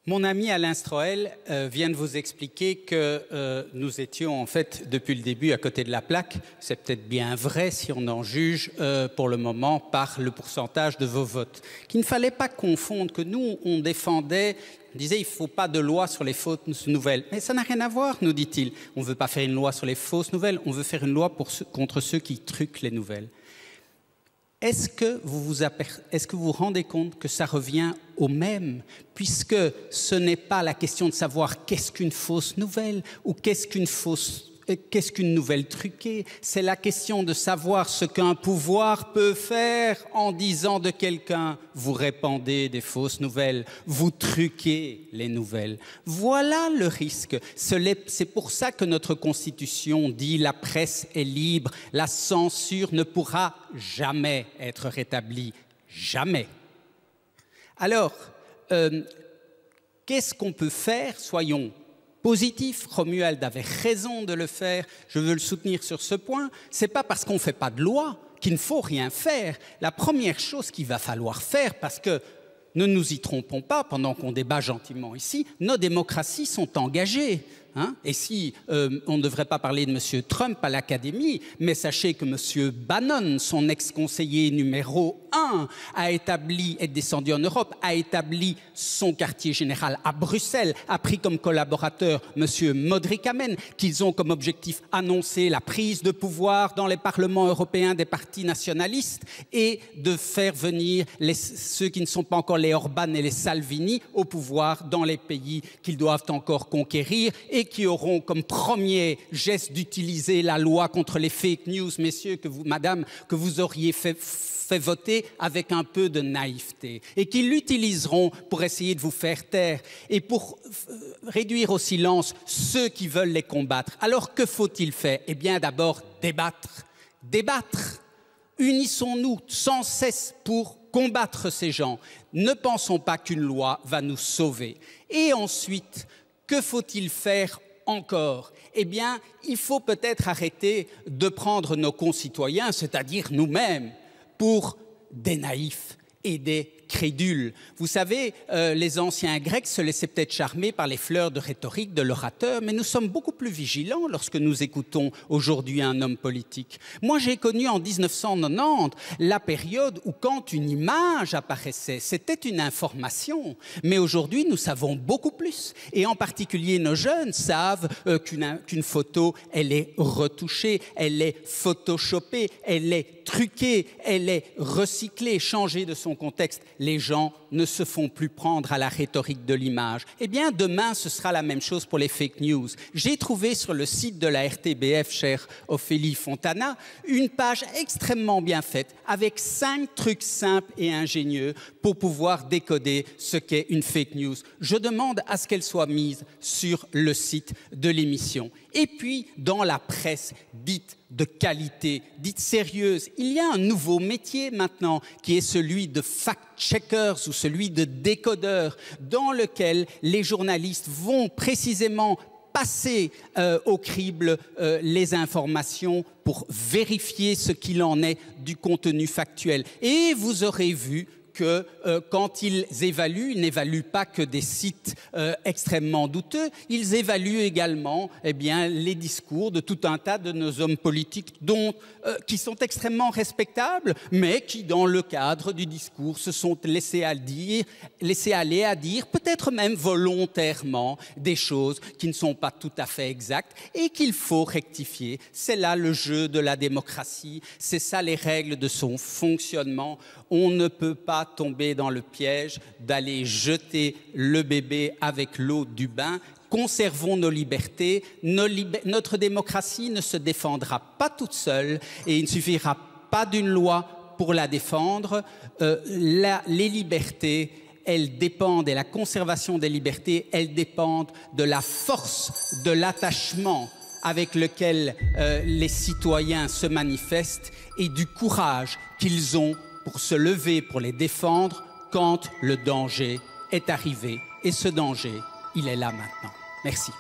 Mon ami Alain Stroel vient de vous expliquer que nous étions en fait depuis le début à côté de la plaque. C'est peut-être bien vrai si on en juge pour le moment par le pourcentage de vos votes. Qu'il ne fallait pas confondre que nous on défendait, on disait il ne faut pas de loi sur les fausses nouvelles. Mais ça n'a rien à voir, nous dit-il. On ne veut pas faire une loi sur les fausses nouvelles, on veut faire une loi contre ceux qui truquent les nouvelles. Est-ce que vous vous rendez compte que ça revient au même, puisque ce n'est pas la question de savoir qu'est-ce qu'une fausse nouvelle ou qu'est-ce qu'une nouvelle truquée, c'est la question de savoir ce qu'un pouvoir peut faire en disant de quelqu'un « vous répandez des fausses nouvelles, vous truquez les nouvelles ». Voilà le risque. C'est pour ça que notre Constitution dit « la presse est libre, la censure ne pourra jamais être rétablie, jamais ». Alors, qu'est-ce qu'on peut faire? Soyons positif, Romuald avait raison de le faire, je veux le soutenir sur ce point. Ce n'est pas parce qu'on ne fait pas de loi qu'il ne faut rien faire. La première chose qu'il va falloir faire, parce que ne nous y trompons pas, pendant qu'on débat gentiment ici, nos démocraties sont engagées. Et si on ne devrait pas parler de M. Trump à l'Académie, mais sachez que M. Bannon, son ex-conseiller numéro 1, est descendu en Europe, a établi son quartier général à Bruxelles, a pris comme collaborateur M. Modric Amen, qu'ils ont comme objectif annoncé la prise de pouvoir dans les parlements européens des partis nationalistes et de faire venir ceux qui ne sont pas encore les Orban et les Salvini au pouvoir dans les pays qu'ils doivent encore conquérir et qui auront comme premier geste d'utiliser la loi contre les fake news, messieurs, madame, que vous auriez fait voter avec un peu de naïveté et qui l'utiliseront pour essayer de vous faire taire et pour réduire au silence ceux qui veulent les combattre. Alors que faut-il faire? Eh bien d'abord débattre. Débattre. Unissons-nous sans cesse pour combattre ces gens. Ne pensons pas qu'une loi va nous sauver. Et ensuite, que faut-il faire encore? Eh bien, il faut peut-être arrêter de prendre nos concitoyens, c'est-à-dire nous-mêmes, pour des naïfs et des crédules. Vous savez, les anciens Grecs se laissaient peut-être charmer par les fleurs de rhétorique de l'orateur, mais nous sommes beaucoup plus vigilants lorsque nous écoutons aujourd'hui un homme politique. Moi, j'ai connu en 1990 la période où quand une image apparaissait, c'était une information. Mais aujourd'hui, nous savons beaucoup plus. Et en particulier, nos jeunes savent qu'une photo, elle est retouchée, elle est photoshopée, elle est truquée, elle est recyclée, changée de son contexte. Les gens ne se font plus prendre à la rhétorique de l'image. Eh bien, demain, ce sera la même chose pour les fake news. J'ai trouvé sur le site de la RTBF, chère Ophélie Fontana, une page extrêmement bien faite avec 5 trucs simples et ingénieux pour pouvoir décoder ce qu'est une fake news. Je demande à ce qu'elle soit mise sur le site de l'émission. Et puis, dans la presse dite de qualité, dite sérieuse, il y a un nouveau métier maintenant qui est celui de fact-checkers ou celui de décodeurs dans lequel les journalistes vont précisément passer au crible les informations pour vérifier ce qu'il en est du contenu factuel. Et vous aurez vu que quand ils ils n'évaluent pas que des sites extrêmement douteux, ils évaluent également les discours de tout un tas de nos hommes politiques qui sont extrêmement respectables, mais qui, dans le cadre du discours, se sont laissés aller à dire, peut-être même volontairement, des choses qui ne sont pas tout à fait exactes et qu'il faut rectifier. C'est là le jeu de la démocratie, c'est ça les règles de son fonctionnement. On ne peut pas tomber dans le piège d'aller jeter le bébé avec l'eau du bain. Conservons nos libertés. Notre démocratie ne se défendra pas toute seule et il ne suffira pas d'une loi pour la défendre. Les libertés, elles dépendent, et la conservation des libertés, elles dépendent de la force, de l'attachement avec lequel les citoyens se manifestent et du courage qu'ils ont pour se lever, pour les défendre quand le danger est arrivé. Et ce danger, il est là maintenant. Merci.